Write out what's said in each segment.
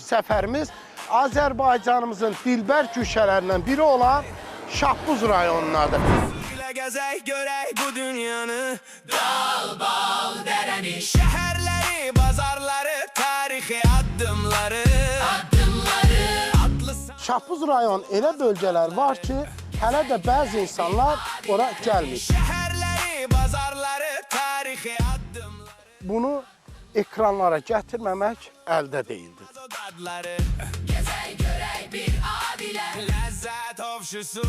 səfərimiz Azərbaycanımızın dilbər güşələrindən biri olan Şahbuz rayonundadır. Ile gezek görek bu dünyanı, dal bal dereni, şehirleri, bazarları, tarihi addımları. Şahbuz rayon elə bölgələr var ki, hələ də bəzi insanlar ora gəlmir. Şehirleri, bazarları, tarihi addımları. Bunu ekranlara gətirməmək əldə deyildir. Gezey görey bir abile, lezzet ofşusu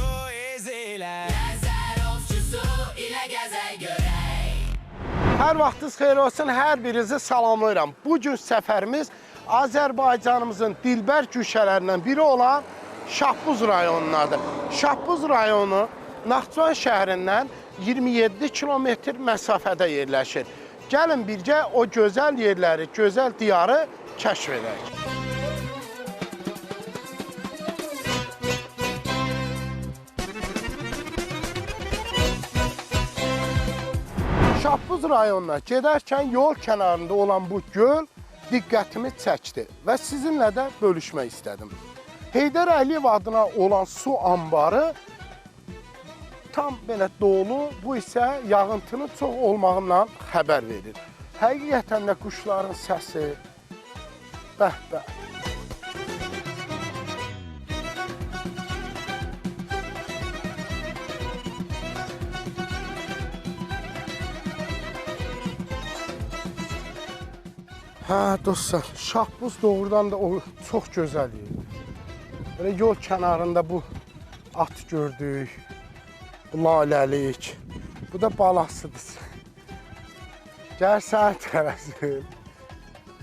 iziyle, lezzet ofşusu ile gezey görey. Hər vaxtınız xeyir olsun, hər birinizi salamlayıram. Bugün səfərimiz Azərbaycanımızın dilbər güşələrindən biri olan Şahbuz rayonundadır. Şahbuz rayonu Naxçıvan şəhərindən 27 kilometr məsafədə yerləşir. Gəlin birgə o gözəl yerləri, gözəl diyarı kəşf edək. Şahbuz rayonuna gedərkən yol kənarında olan bu göl diqqətimi çəkdi və sizinlə də bölüşmək istədim. Heydər Əliyev adına olan su anbarı tam belə dolu, bu isə yağıntının çox olmağından xəbər verir. Həqiqətən də quşların səsi, bəh-bəh. Hə, dostlar, Şahbuz doğrudan da o çox gözəl yerdir. Böyle yol kənarında bu at gördük, bu laləlik, bu da balasıdır. Gəlsən tərəsi.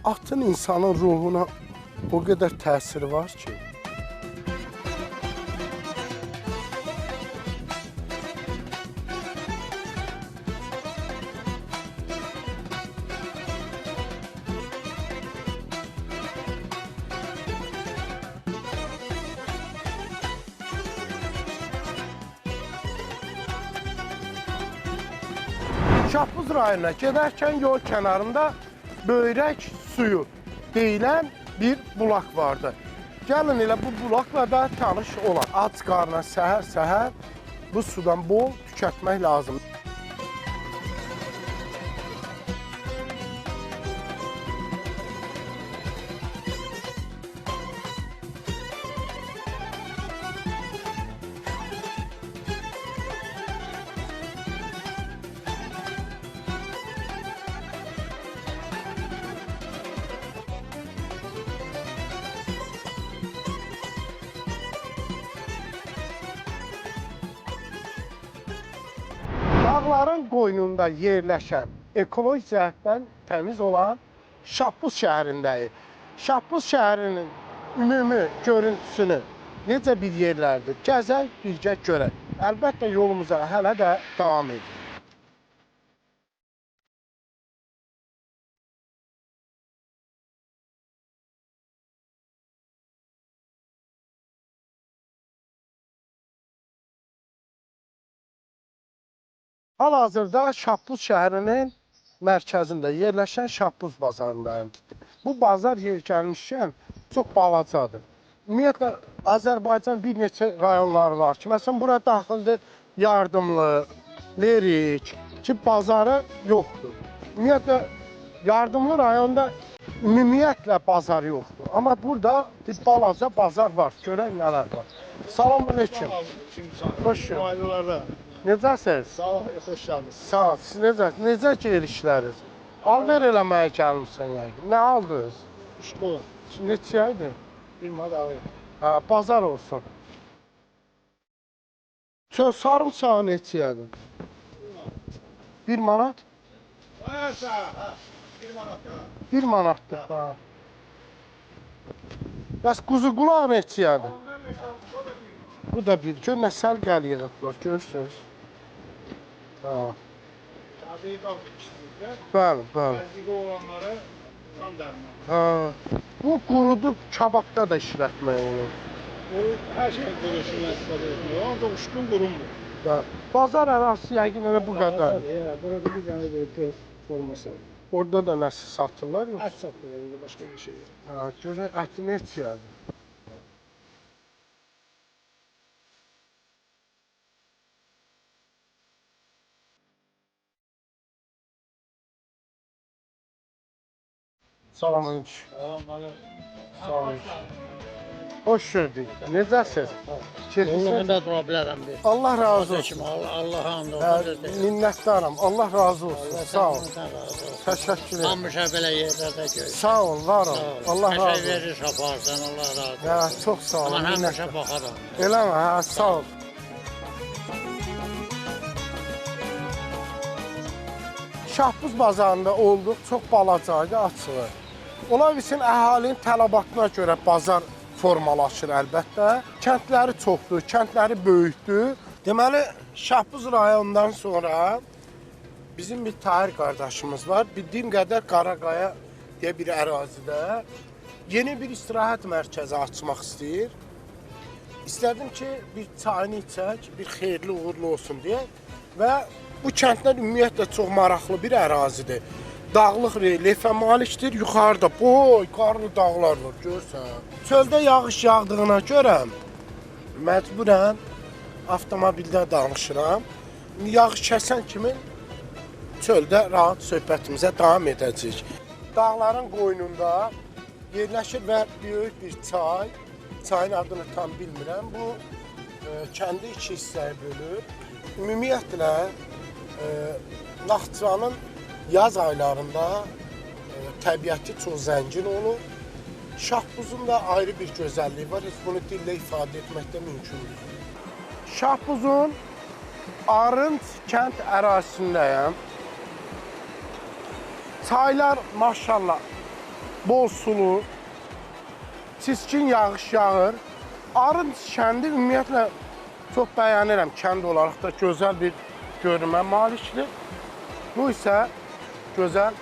Atın insanın ruhuna o qədər təsiri var ki. Şahbuz rayonuna gedərkən yol kənarında Böyrək suyu deyilən bir bulaq vardı. Gəlin elə bu bulaqla da tanış olaq. Ac qarnına səhər-səhər bu sudan bol tükətmək lazım. Dağların qoynunda yerləşən, ekoloji cəhətdən təmiz olan Şahbuz şəhərindəyik. Şahbuz şəhərinin ümumi görüntüsünü necə bir yerlərdir? Gəzək, birgə görək. Əlbəttə yolumuza hələ də davam edir. Hal-hazırda Şahbuz şəhərinin mərkəzində yerləşən Şahbuz bazarındayım. Bu bazar yer gəlmişkən çox balacadır. Ümumiyyətlə, Azərbaycan bir neçə rayonları var ki, məsələn, bura daxildir Yardımlı, Lerik ki, bazarı yoxdur. Ümumiyyətlə, Yardımlı rayonda ümumiyyətlə bazar yoxdur. Amma burada bir balaca bazar var. Görək nələr var. Salamünaleyküm. Xoş gəldiniz. Necəsiniz? Sağ ol, xoş gəldiniz. Sağ ol. Siz necə gedir işləriniz? Al-ver eləməyə gəlmişsən yəqin. Nə aldınız? Şuko, Neçə idi? bir madalı. Ha, bazar olsun. Sarımsağı neçəyədir? 1 manat? Ayasa, bir manat. 1 manatdır. Ha. Bəs quzu qulağı neçəyədir? Bu da bir. Gör nə səliqəli yığıblar, görürsünüz. Ha. Tazeyi qalmışsınız. Bəli, bəli. Təzyiqi olanları tam dərman. Ha. Bu qurudub kababda da işlətmək olur. O, hər şey quruşuna istifadə edilir. Ancaq uçqun qurumdur. Bazar ərazisi yəqin elə bu qədər. Burada bir dənə bir test forması. Orada da nəsə satırlar yox? Et satılır, indi başka bir şey yok. Ha, görək əti neçədir? Salamünaleyküm. Sağ olun. Hoş gördük. Necəsiz? Keyfiniz? Onunla dura bilərəm bir. Allah razı olsun. Seçim Allah'a and Hə, olsun. minnətdaram. Allah razı olsun. Sağ ol. Təşəkkür edirəm. Hamışa belə yerlərdə gör. Sağ ol, var ol. Allah razı olsun. verir aparsan, Allah razı olsun. Hə, çox sağ ol. Ama Minnətdaram. həmişə baxaram. Eləmi? Hə, sağ ol. Şahbuz bazarında olduq, çox balacaydı, açılır. Ola bilsin əhalinin tələbatına görə bazar formalaşır əlbəttə. Kəndləri çoxdur, kəndləri böyükdür. Deməli, Şahbuz rayonundan sonra bizim bir Tahir qardaşımız var. Bildiyim qədər Qaraqaya deyə bir ərazidə yeni bir istirahət mərkəzi açmaq istəyir. İstədim ki, bir çayını içək, bir xeyirli uğurlu olsun deyə və bu kəndlər ümumiyyətlə çox maraqlı bir ərazidir. Dağlıq relyefə malikdir, yuxarıda boy, qarlı dağlar var, görsən. Çöldə yağış yağdığına görə məcburən avtomobildə danışıram. Yağış kəsən kimi çöldə rahat söhbətimizə davam edəcəyik. Dağların qoynunda yerləşir və böyük bir çay. Çayın adını tam bilmirəm. Bu kəndi iki hissəyə bölür. Ümumiyyətlə Naxçıvanın yaz aylarında təbiəti çox zəngin olur. Şahbuzun da ayrı bir gözəlliyi var. Heç bunu dillə ifadə etmək də mümkün deyil. Şahbuzun Arınç kənd ərazisindəyəm. Çaylar maşallah bol sulu, çiskin yağış yağır. Arınç kəndi ümumiyyətlə çox bəyənirəm. Kənd olaraq da gözəl bir görünmə malikdir. Bu isə gözəl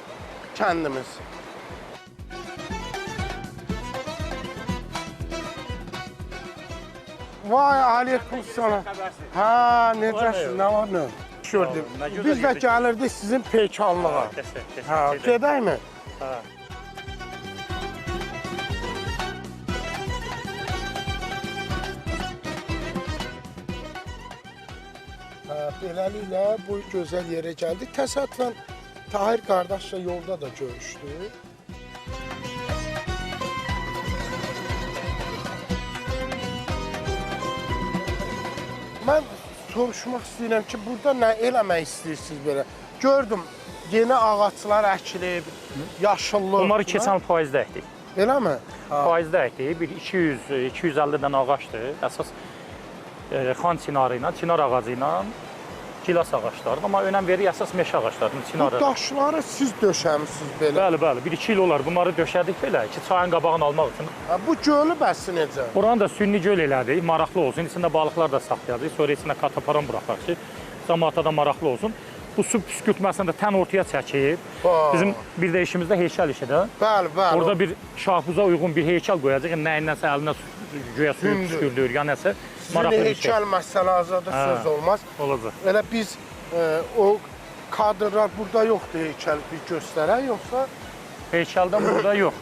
kəndimiz. Vay aleykümselam. Hə, necəsiz? Nə var nə? Gördüm. Biz də gəlirdik sizin pekanlığa. Hə, gedəkmi? Hə. Beləliklə bu gözəl yerə gəldik. Təsadüfən Tahir qardaşla yolda da görüşdük. Mən soruşmaq istəyirəm ki, burada nə eləmək istəyirsiniz belə? Gördüm, yeni ağaçlar əkilib, yaşıllıq. Bunları keçən il faizdə əkdik. Eləmi? Faizdə əkdik. Bir 200-250 dənə ağacdır. Əsas xan çinarı ilə, çinar ağacı ilə gilas ağacları. Amma önəm verir əsas meşə ağaclarının Bu çinarı. daşları siz döşəmisiniz belə? Bəli, bəli. 1-2 il olar. Bunları döşədik belə ki, çayın qabağını almaq üçün. Ha, bu gölü bəsi necə? Buranı da sünni göl elədik, maraqlı olsun. İçində balıqlar da saxlayacağıq. Sonra içində kataparan buraxaq ki, cəmaata da maraqlı olsun. Bu su püskürtməsini də tən ortaya çəkib. Bizim bir də işimizdə heykəl işidir. Bəli, bəli. Orada bir şahbuza uyğun bir heykəl qoyacaq. Nəyinnəsə əlinə göyə suyu püskürdür, ya nəsə maraqlı bir şey. Heykəl məsələzədə söz olmaz. Olacaq. Elə biz o kadrlar burada yoxdur heykəl bir göstərən yoxsa? Heykəldən burada yox.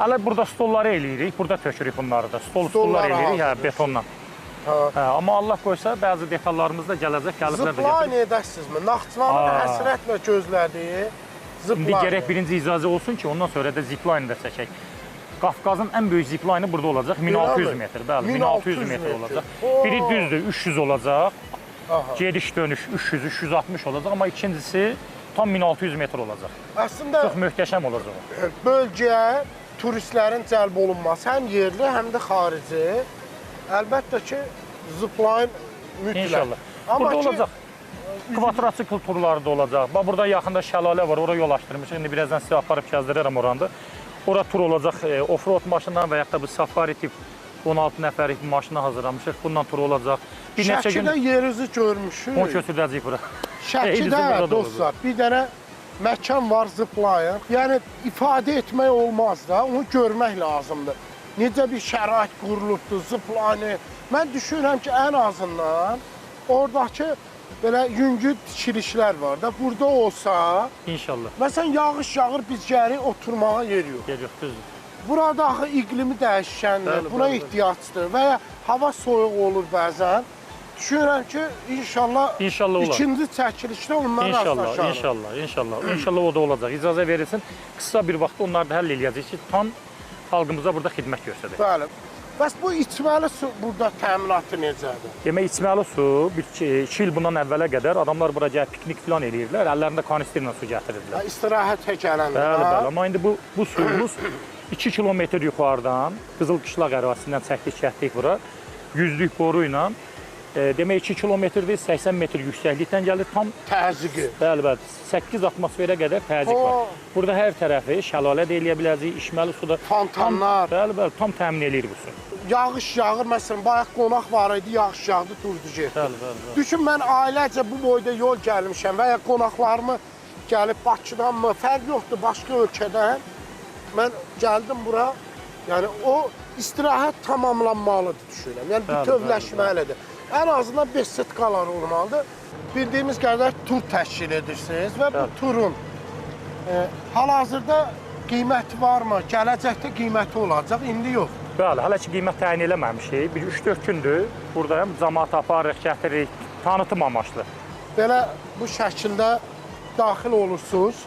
Hələ burada stolları eləyirik, burada tökürük bunları da. Stollar eləyirik, hə, betonla. Hə, amma Allah qoysa bəzi detallarımız da gələcək, gəliblər də Zipline edərsizmi? Naxçıvanın həsrətlə gözlədiyi İndi zipline. gərək birinci icazə olsun ki, ondan sonra da zipline də çəkək. Qafqazın ən böyük zipline burada olacaq, 1600 metr, bəli, 1600 metr olacaq. Biri düzdür, 300 olacaq, gediş-dönüş 300-360 olacaq, amma ikincisi tam 1600 metr olacaq. Əslində Çox möhtəşəm olacaq. bölgəyə turistlərin cəlb olunması həm yerli, həm də xarici. Əlbəttə ki, zipline mütləq. İnşallah. Amma Burada ki, olacaq. Kvadrasikl turları da olacaq. Bax, burada yaxında şəlalə var, ora yol açdırmışıq. İndi birazdan sizə aparıb gəzdirərəm oranı. Ora tur olacaq, off-road maşınla və yaxud da bu safari tip 16 nəfərlik bir maşını hazırlamışıq. Bundan tur olacaq. Bir neçə gün Şəkidə yerinizi görmüşük. onu köçürəcəyik bura. Şəkidə dostlar, bir dənə məkan var zipline. Yəni ifadə etmək olmaz da, onu görmək lazımdır. Necə bir şərait qurulubdur, zipline. Mən düşünürəm ki, ən azından oradakı belə yüngül tikilişlər var da. Burada olsa, İnşallah. məsələn yağış yağır, biz gəlirik oturmağa yer yox. Yer yox, düzdür. Burada axı iqlimi dəyişkəndir, Bəli, buna bəli, bəli. ehtiyacdır və ya hava soyuq olur bəzən. Düşünürəm ki, inşallah İnşallah olar. ikinci çəkilişdə ondan İnşallah, rastlaşarıq. inşallah. İnşallah o da olacaq. İcazə verilsin. Qısa bir vaxtda onları da həll eləyəcəyik ki, tam xalqımıza burada xidmət göstərək. Bəli. Bəs bu içməli su burada təminatı necədir? Demək, içməli su, 2 il bundan əvvələ qədər adamlar bura gəlib piknik falan eləyirdilər. Əllərində kanisterlə su gətirirdilər. İstirahətə gələndə. Bəli. Amma indi bu suyumuz 2 kilometr yuxarıdan Qızıl Qışlaq ərazisindən çəkdik, getdik bura. Yüzlük boru ilə demək 2 kilometrdir, 80 metr yüksəklikdən gəlir. Tam Təzyiqi. bəli, 8 atmosferə qədər təzyiq var. Burada hər tərəfi şəlalə də eləyə biləcəyik, içməli suda Fontanlar. Bəli, tam təmin eləyir bu su. Yağış yağır, məsələn, bayaq qonaq var idi, yağış yağdı, durdu getdi. Bəli. Düşün, mən ailəcə bu boyda yol gəlmişəm və ya qonaqlarımı gəlib Bakıdanmı, fərq yoxdur, başqa ölkədən. Mən gəldim bura, yəni o istirahət tamamlanmalıdır düşünürəm. Yəni bütövləşməlidir. Ən azından 5 sutkalar olmalıdır. Bildiyimiz qədər tur təşkil edirsiniz və bu turun hal-hazırda qiyməti varmı? Gələcəkdə qiyməti olacaq, indi yox. Bəli, hələ ki qiymət təyin eləməmişik. Bir 3-4 gündür buradayım. Cəmaət aparırıq, gətiririk, tanıtım amaçlı. Belə bu şəkildə daxil olursunuz.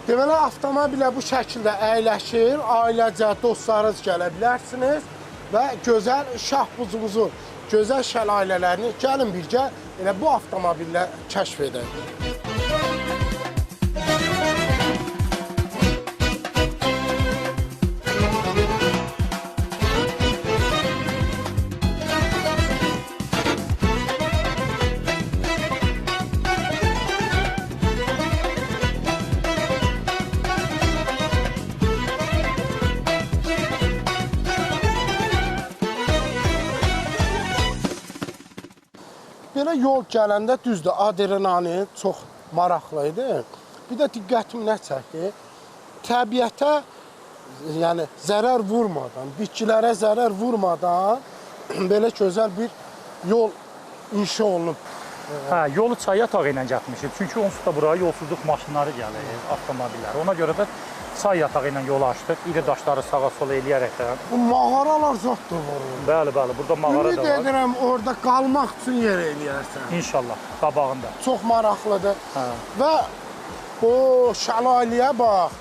Deməli, avtomobilə bu şəkildə əyləşir, ailəcə, dostlarınız gələ bilərsiniz və gözəl Şahbuzumuzun gözəl şəlalələrini gəlin birgə elə bu avtomobillə kəşf edək. Belə yol gələndə düzdür, adrenalin çox maraqlı idi. Bir də diqqətimi nə çəkdi? Təbiətə yəni zərər vurmadan, bitkilərə zərər vurmadan belə gözəl bir yol inşa olunub. Hə, yolu çay yatağı ilə getmişik. Çünki onsuz da buraya yolsuzluq maşınları gəlir, avtomobillər. Ona görə də çay yatağı ilə yolu açdıq. İri daşları sağa sola eləyərəkdən. Bu mağaralar zat da var orada. Bəli, burada mağara Ümid da var. edirəm orada qalmaq üçün yer eləyərsən. İnşallah, qabağında. Çox maraqlıdır. Hə. Və o şəlaləyə bax.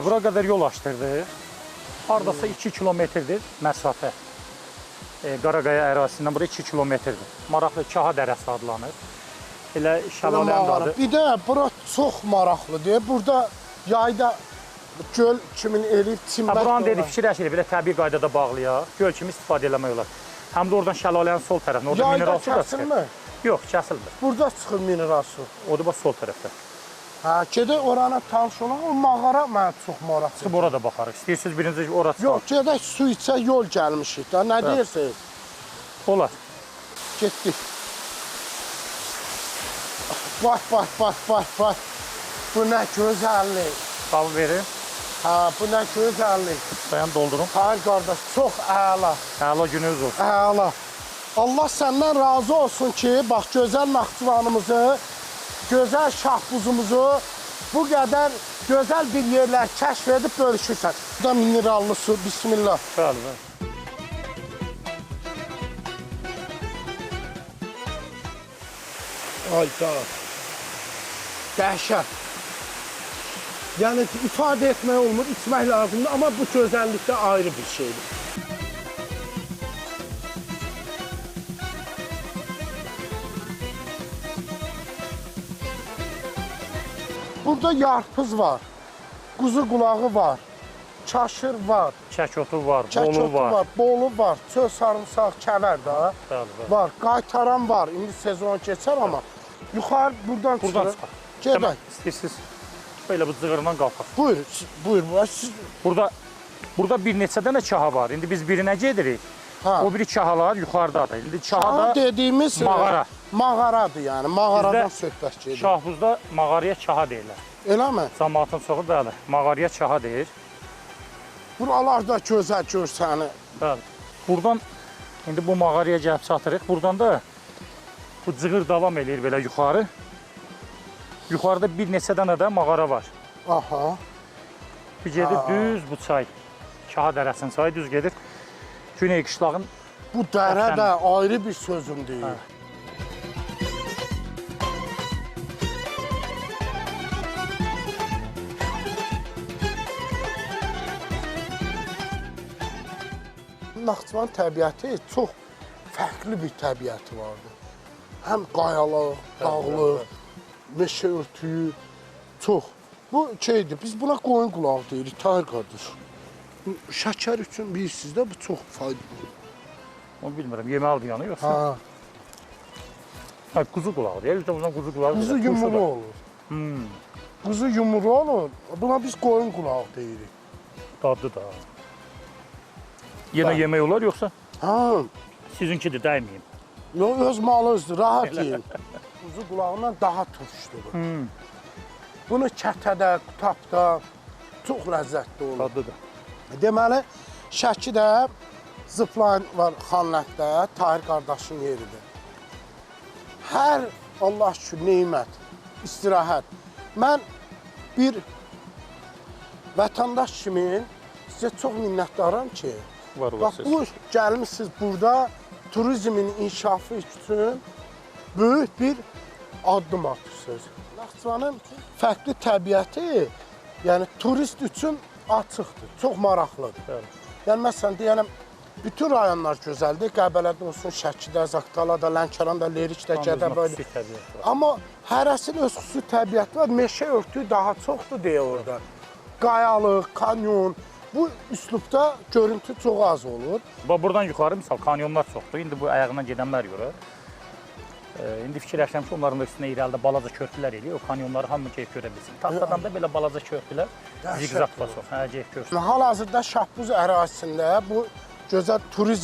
Bura qədər yol açdırdıq. Hardasa 2 kilometrdir məsafə. Qaraqaya ərazisindən bura 2 kilometrdir. Maraqlı Kaha dərəsi adlanır. Elə şəlalənin adı. Bir də bura çox maraqlıdır. Burada yayda göl kimin elib çimmək Buranı dedik, fikirləşirik, belə təbii qaydada bağlayaq, göl kimi istifadə eləmək olar. Həm də oradan şəlalənin sol tərəfində, orada Yayda mineral su da kəsilmir? Yox, kəsilmir. Burada çıxır mineral su. O da bax sol tərəfdə. Hə, gedək oranı tanış olaq. O mağara mənə çox maraq Çıxıb orada baxarıq. İstəyirsiniz birinci ora çıxaq. Yox, gedək su içə yol gəlmişik da. Nə deyirsiniz? Olar. Getdik. Bax. Bu nə gözəllik. Qabı verin. Hə, bu nə gözəllik. Dayan doldurun. Hayır qardaş, çox əla. Əla gününüz olsun. Əla. Allah səndən razı olsun ki, bax gözəl Naxçıvanımızı, gözəl Şahbuzumuzu bu qədər gözəl bir yerlər kəşf edib bölüşürsən. Bu da minerallı su, bismillah. Bəli. Ayda. Dəhşət. Yəni ifadə etmək olmur, içmək lazımdır, amma bu gözəllikdə ayrı bir şeydir. Burada yarpız var, quzu qulağı var, çaşır var, Çəkotu var, çəkotu bolu var. bolu var, çöl sarımsaq, kəvər də Bəli. var, qaytaran var. İndi sezon keçər amma yuxarı buradan Buradan çıxır. çıxaq. Gedək. İstəyirsiniz belə bu cığırından qalxaq. Buyur. Siz Burada bir neçə dənə çaha var. İndi biz birinə gedirik. Ha. O biri çahalar yuxarıdadır. İndi Çaha çahada dediyimiz mağara. Mağaradır yəni. Mağaradan Bizdə söhbət gedir. Şahbuzda mağaraya çaha deyirlər. Eləmi? Cəmaatın çoxu bəli, mağaraya çaha deyir. Buralar da gözəl görsəni. Bəli. Buradan İndi bu mağaraya gəlib çatırıq. Buradan da bu cığır davam eləyir belə yuxarı. Yuxarıda bir neçə dənə də mağara var. Aha. Bir gedir düz bu çay. Şaha dərəsinin çayı düz gedir. Güney qışlağın Bu dərə də ayrı bir sözüm deyil. Naxçıvan təbiəti çox fərqli bir təbiəti vardı. Həm qayalıq, dağlıq, meşə örtüyü çox. Bu şeydir, biz buna qoyun qulağı deyirik, Tahir qardaş. Bu şəkər üçün bilirsiniz də bu çox faydalı. onu bilmirəm, yeməlidir yanı yoxsa? Ha, Ha, quzu qulağı deyir. Bizdə buna quzu qulağı. quzu deyir, yumru turşu da. olur. Quzu yumru olur. Buna biz qoyun qulağı deyirik. Dadlı da. Yenə yemək olar yoxsa? Ha, Sizinkidir, dəyməyim. yox öz malınızdır, rahat yiyin. Quzu qulağından daha turşudur. Bunu kətədə, qutapda çox ləzzətli olur. Dadlı da. Deməli, Şəkidə zipline var Xanlətdə, Tahir qardaşın yeridir. Hər Allah şükür nemət, istirahət. Mən bir vətəndaş kimi sizə çox minnətdaram ki, Var bax olasınız. bu gəlmişsiniz burada turizmin inkişafı üçün böyük bir addım atırsınız. Naxçıvanın fərqli təbiəti, yəni turist üçün açıqdır, çox maraqlıdır. Bəli. Yəni məsələn deyirəm, bütün rayonlar gözəldir. Qəbələdə olsun, Şəkidə, Zaqatalada, Lənkəranda, Lerikdə, Gədəbədə. Xüsusi təbiət var. Amma hərəsinin öz xüsusi təbiəti var. Meşə örtüyü daha çoxdur deyə orada. Qayalıq, kanyon. Bu üslubda görüntü çox az olur. Bax buradan yuxarı misal kanyonlar çoxdur. İndi bu ayağından gedənlər görə. İndi fikirləşirəm ki, onların da üstünə irəlidə balaca körpülər eləyir. O kanyonları hamı keyif görə bilsin. Taxtadan da belə balaca körpülər ziqzaq var çox. Hə, keyif görsün. Hal-hazırda Şahbuz ərazisində bu gözəl turizm